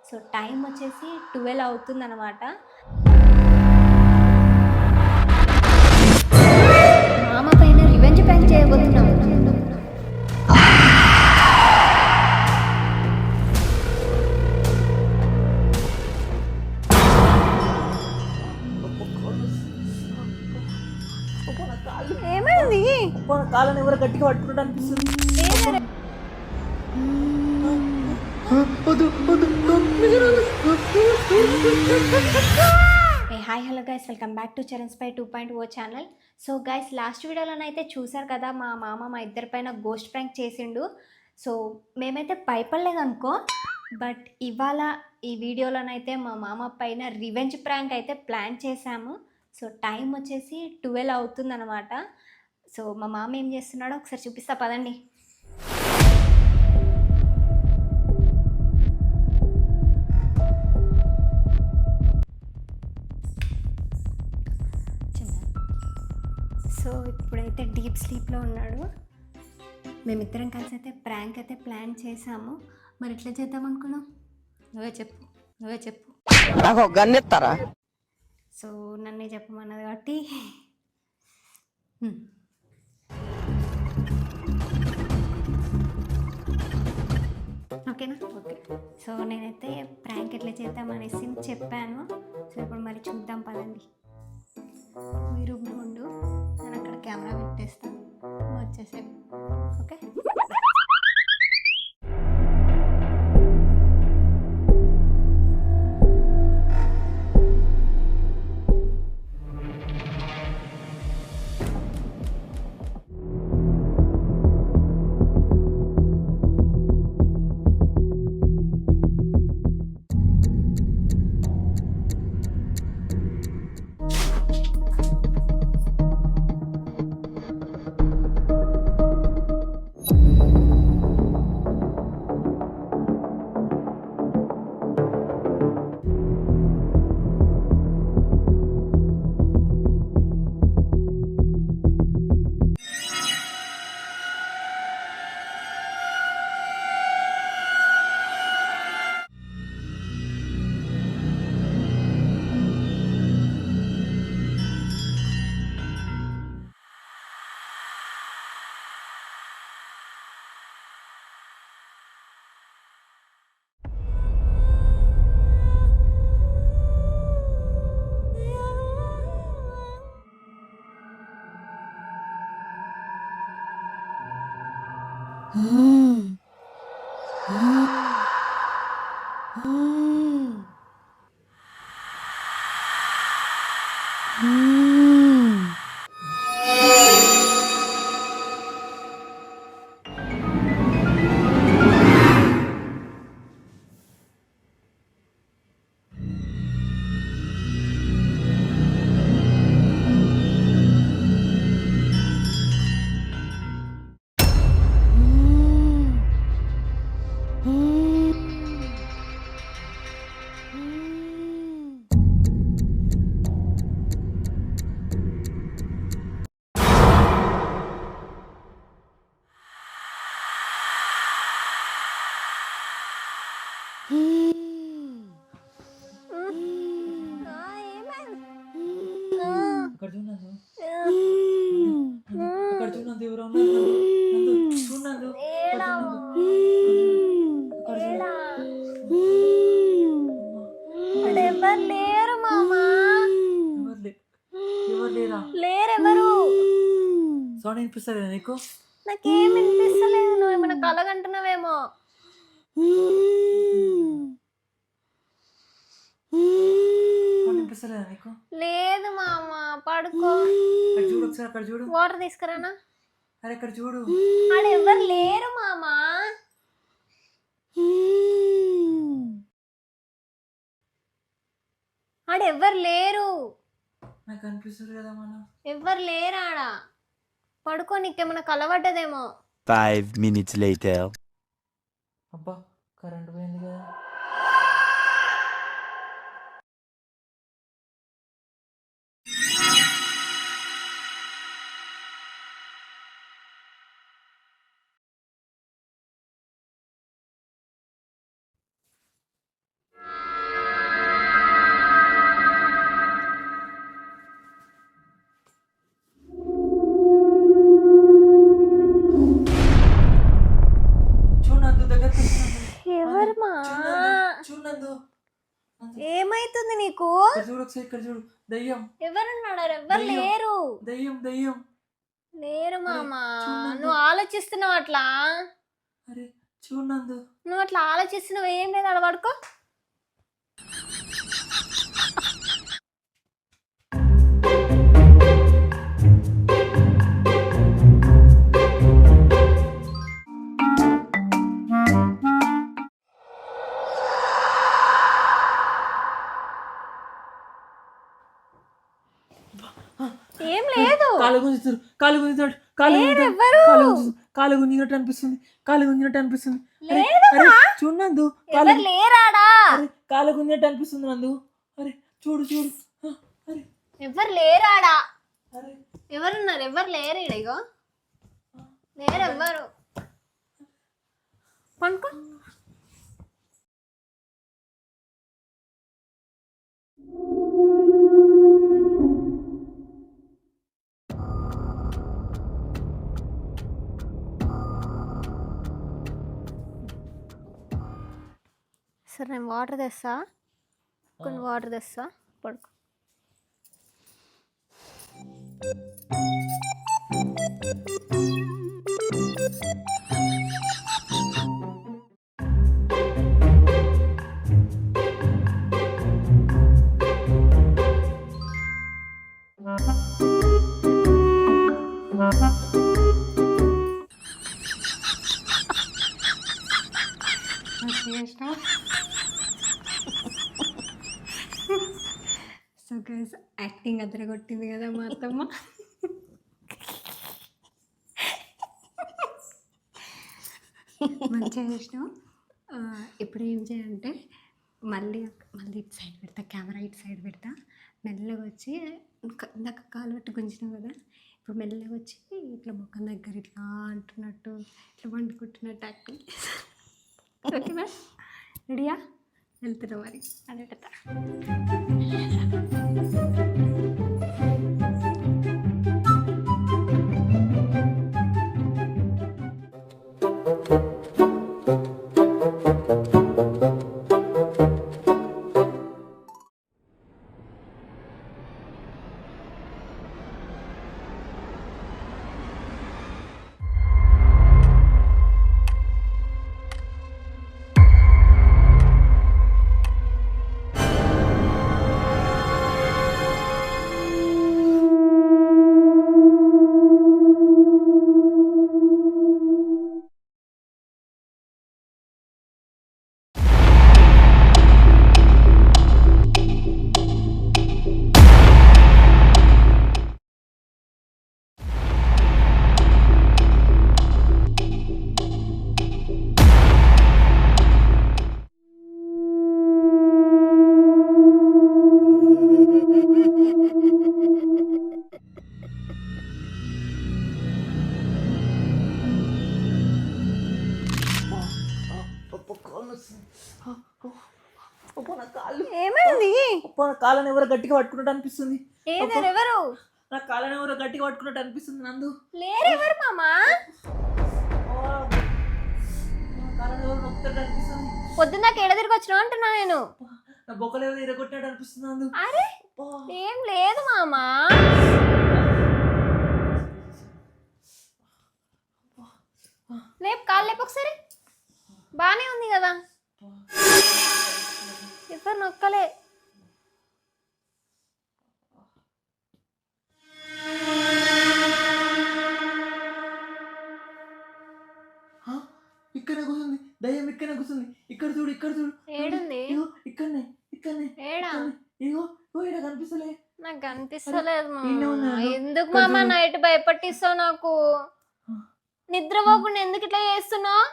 So time వచ్చేసి 12 అవుతుందన్నమాట. మామ పైన రివెంజ్ ప్రాంక్ చేయబోతున్నాం. ఏమైంది? కాళ్ళని ఎవరు గట్టిగా పట్టుకుంటా అనిపిస్తుంది. Hi hello guys, welcome back to Charan spy 2.0 channel. So guys, last వీడియోలోనైతే చూసారు కదా, మా మామ మా ఇద్దరి పైన గోస్ట్ ప్రాంక్ చేసిండు. సో మేమైతే భయపడలేదు అనుకో, బట్ ఇవాళ ఈ వీడియోలోనైతే మా మామ పైన రివెంజ్ ప్రాంక్ అయితే ప్లాన్ చేశాము. సో టైం వచ్చేసి 12 అవుతుందన్నమాట. సో మా మామ ఏం చేస్తున్నాడో ఒకసారి చూపిస్తా పదండి. సో ఇప్పుడైతే డీప్ స్లీప్లో ఉన్నాడు. మేమిద్దరం కలిసి అయితే ప్రాంక్ అయితే ప్లాన్ చేసాము. మరి ఎట్లా చేద్దాం అనుకున్నాం? నువ్వే చెప్పు. నాకు గన్ ఇస్తారా? సో నన్నే చెప్పమన్నది కాబట్టి ఓకేనా? ఓకే. సో నేనైతే ప్రాంక్ ఎట్లా చేద్దాం అనేసి చెప్పాను. సో ఇప్పుడు మరి చూద్దాం పదండి. మీరు ఉండు, నేను అక్కడ కెమెరా పెట్టేస్తాను, వచ్చేసే. ఓకే. ఎవరు లేరు మామా, లేరెవరు. సౌండ్ వినిపిస్తలేదా నీకు? నాకేం వినిపిస్తలేదు. నువ్వు ఏమైనా కలగంటున్నావేమో. వినిపిస్తలేదా నీకు? లేదు మామ, పడుకో. చూడు ఒకసారి, అక్కడ చూడు. వాటర్ తీసుకురానా? అరే అక్కడ చూడు. ఆడ ఎవరు లేరు మామా. ఆడ ఎవ్వరు లేరు. నాకు అనిపిస్తుంది కదా, మనం ఎవ్వరు లేరు ఆడ. పడుకో, నీకేమైనా కలవడ్డదేమో. 5 minutes later. అబ్బా, కరెంట్ పోయింది కదా. చూడు నందు. ఏమైతుంది నీకు? ఇక్కడ చూడు ఒకసారి, ఇక్కడ చూడు. దయ్యం. ఎవరున్నాడు? ఎవ్వరు దయ్యం. లేరు. దయ్యం దయ్యం. లేరు మామ. చూడండి. నువ్వు ఆలోచిస్తున్నావు అట్లా. అరే చూడు నందు. నువ్వు అట్లా ఆలోచిస్తున్నావు. ఏం లేదు, అలా పడుకో. ఏం లేదు. కాలు గుంజుతారు, కాలు గుంజుతాడు, కాలు లేరు గుంజుతాడు, ఎవ్వరు. కాలు గుంజుతాడు, కాలు గుంజినట్టు అనిపిస్తుంది, కాలు గుంజినట్టు అనిపిస్తుంది. అరే, లేరు అరే, చూడు నందు. కాలు ఎవరు లేరాడా? అరే, కాలు గుంజినట్టు అనిపిస్తుంది నందు. అరే చూడు చూడు. అరే ఎవరు లేరాడా? అరే ఎవరున్నారు? ఎవరు లేరు ఈడ. ఇగో లేరు ఎవ్వరు. పనుకో. సరే నేను వాటర్ తెస్తా, కొన్ని వాటర్ తెస్తా, పడుకో. సో గైస్, యాక్టింగ్ అదరగొట్టింది కదా మా అత్తమ్మ. మంచిగా చేసినావు. ఇప్పుడు ఏం చేయాలంటే మళ్ళీ మళ్ళీ ఇటు సైడ్ పెడతా, కెమెరా ఇటు సైడ్ పెడతా. మెల్లగా వచ్చి ఇందాక కాలు పెట్టి గుంజినావు కదా, ఇప్పుడు మెల్లగా వచ్చి ఇట్లా ముఖం దగ్గర ఇట్లా అంటున్నట్టు, ఇట్లా వండుకుంటున్నట్టు యాక్టింగ్. ఓకేనా? రెడీయా? వెళ్తున్నా మరి అని పెడతా. ఏమైంది? కాళ్ళని ఎవరో గట్టిగా పట్టుకున్నట్టు అనిపిస్తుంది. ఏదరు? ఎవరు? నా కాళ్ళని ఎవరో గట్టిగా పట్టుకున్నట్టు అనిపిస్తుంది నందు. లేరు ఎవరు మామా? కాళ్ళని ఎవరు నొక్కుతున్నట్టు అనిపిస్తుంది. పొద్దున్న ఎడ తిరిగి వచ్చినావు అంటున్నా నేను. నా బొక్కలు ఎవరు ఇరగొట్టినట్టు అనిపిస్తుంది నందు. అరే ఏం లేదు మామా. లేపు, కాళ్ళు లేపు ఒకసారి. బానే ఉంది కదా, ఎవరు నొక్కలే. ఇక్కడ కూర్చుంది దయ్యం, ఇక్కడ కూర్చుంది. ఇక్కడ చూడు, ఇక్కడ చూడు. ఏడుంది? ఇక్కడనే ఇక్కడనే. ఏడా? ఇగో ఇక్కడ కనిపిస్తలే. నాకు కనిపిస్తలేదు ఈయనే మామ. ఉన్నాడు. ఎందుకు మామ నైట్ భయపట్టిస్తావు? నాకు నిద్రపోకుండా ఎందుకు ఇట్లా చేస్తున్నావు?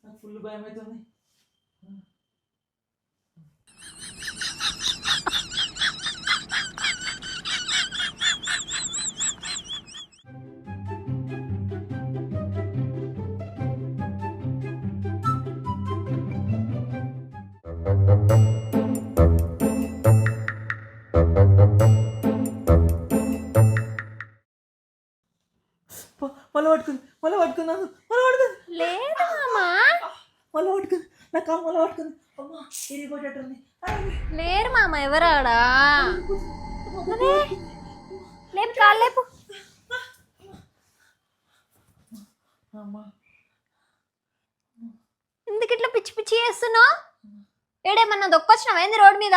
నాకు ఫుల్ భయం అవుతుంది. మళ్ళీ పట్టుకుంది, మళ్ళీ పట్టుకున్నాను, మళ్ళీ పట్టుకుంది. మళ్ళీ పట్టుకుంది, నా కాలు మళ్ళీ పట్టుకుంది. అమ్మా ఇరిగిపోయేటట్టుంది. లేరు మామ ఎవరాడా? లేపు కాలు లేపు. అమ్మా ఎందుకు ఇట్లా పిచ్చి పిచ్చి చేస్తున్నావు? ఏడేమన్నా దొక్కొచ్చినావా ఏంది రోడ్ మీద?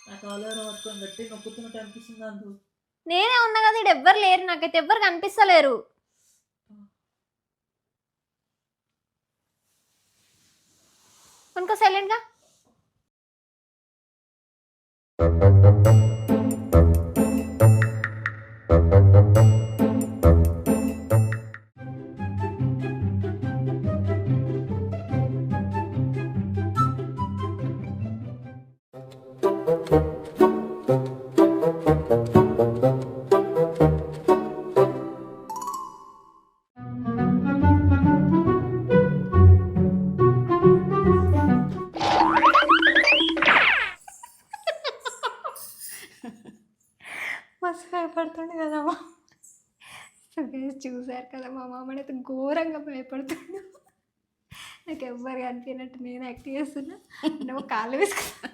నా కాలు ఎవరో పట్టుకొని గట్టి నొక్కుతున్నట్టు అనిపిస్తుంది అందు. నేనే ఉన్నా కదా, ఇక్కడ ఎవ్వరు లేరు, నాకైతే ఎవ్వరు కనిపిస్తలేరు. కొనుక్కో సైలెంట్గా. మస్తు భయపడుతుండే కదా మా. చూసారు కదా మా మామని అయితే ఘోరంగా భయపడుతుండు. నాకు ఎవ్వరు కనిపించినట్టు నేను యాక్ట్ చేస్తున్నా, నువ్వు కాళ్ళు వేసుకున్నా.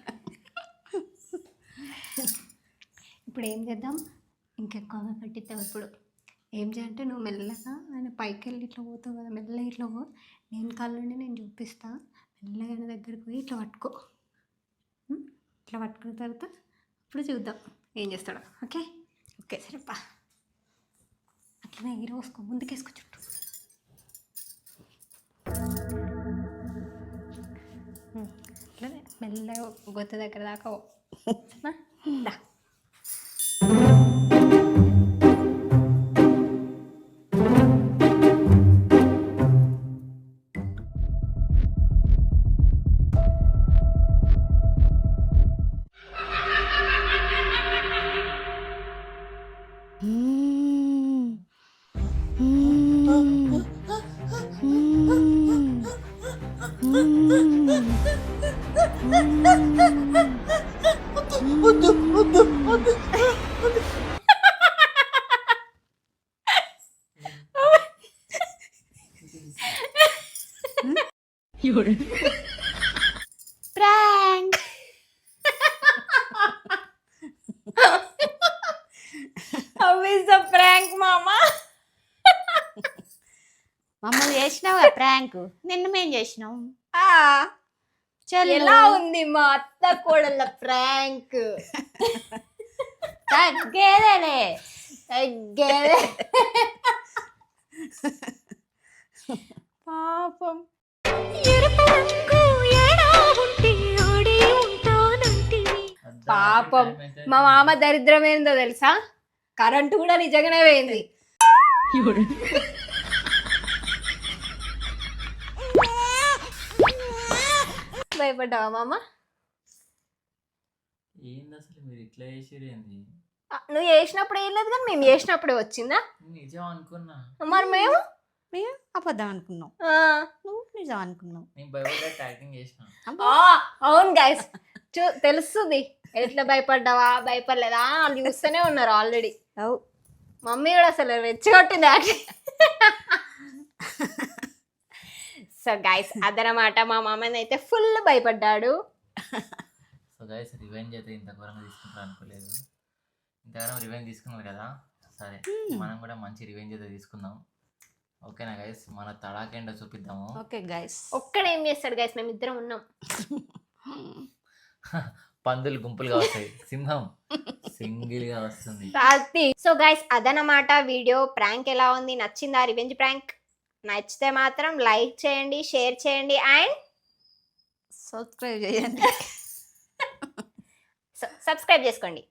ఇప్పుడు ఏం చేద్దాం, ఇంకెక్కువ పట్టిద్దాం. ఇప్పుడు ఏం చేయాలంటే నువ్వు మెల్లగా ఆయన పైకి వెళ్ళి ఇట్లా పోతావు కదా, మెల్లగా ఇట్లా పో, నేను కాళ్ళుండి నేను చూపిస్తా. మెల్లగా ఆయన దగ్గరికి పోయి ఇట్లా పట్టుకో. ఇట్లా పట్టుకున్న తర్వాత ఇప్పుడు చూద్దాం ఏం చేస్తాడు. ఓకే ఓకే సరేపా. అట్లనే ఈరోజుకో ముందుకేసుకో చుట్టూ. అట్లనే మెల్లగా గొత్త దగ్గర దాకా పో. దా. వద్దు వద్దు వద్దు. Prank. How is the prank, mama? మమ్మల్ని చేసినావు ప్రాంక్, నిన్న మేం చేసినాం. ఎలా ఉంది మా అత్త కోడళ్ళ ప్రాంక్? తగ్గేదేలే. తగ్గేదే పాపం. పాపం మా మామ దరిద్రం ఏందో తెలుసా, కరెంటు కూడా నిజంగానే పోయింది. భయపడ్డావా మామ? ఏంది అసలు మీరు ఇట్లా చేసిరు ఏంది? నువ్వు చేసినప్పుడు ఏం లేదు కానీ మేము చేసినప్పుడే వచ్చిందా? నిజం అనుకున్నా. మరి మేము అబద్ధం అనుకున్నాం, నువ్వు నిజం అనుకున్నావు. నేను భయపడ్డా యాక్టింగ్ చేసిన. అవును గైస్, తెలుస్తుంది ఎట్లా భయపడ్డావా భయపడలేదా వాళ్ళు చూస్తూనే ఉన్నారు ఆల్రెడీ. మమ్మీ కూడా అసలు రెచ్చగొట్టింది యాక్టింగ్. సో గైస్ అదనమాట, మా మామని అయితే ఫుల్ భయపడ్డాడు. సో గైస్ రివెంజ్ అయితే ఇంత ఘోరంగా తీసుకుంటారు అనుకోలేదు. ఇంతగానో రివెంజ్ తీసుకున్నారు కదా, సరే మనం కూడా మంచి రివెంజ్ అయితే తీసుకుందాం. ఓకేనా గైస్, మన తడాకేంటో చూపిద్దాము. Okay guys. ఒక్కడేం చేస్తాడు గైస్, మేము ఇద్దరం ఉన్నాం. పందులు గుంపులుగా వస్తాయి, సింహం సింగిల్ గా వస్తుంది. సో గైస్ అదనమాట వీడియో. ప్రాంక్ ఎలా ఉంది, నచ్చిందా రివెంజ్ ప్రాంక్? నచ్చితే మాత్రం లైక్ చేయండి, షేర్ చేయండి అండ్ సబ్స్క్రైబ్ చేయండి. సబ్స్క్రైబ్ చేసుకోండి.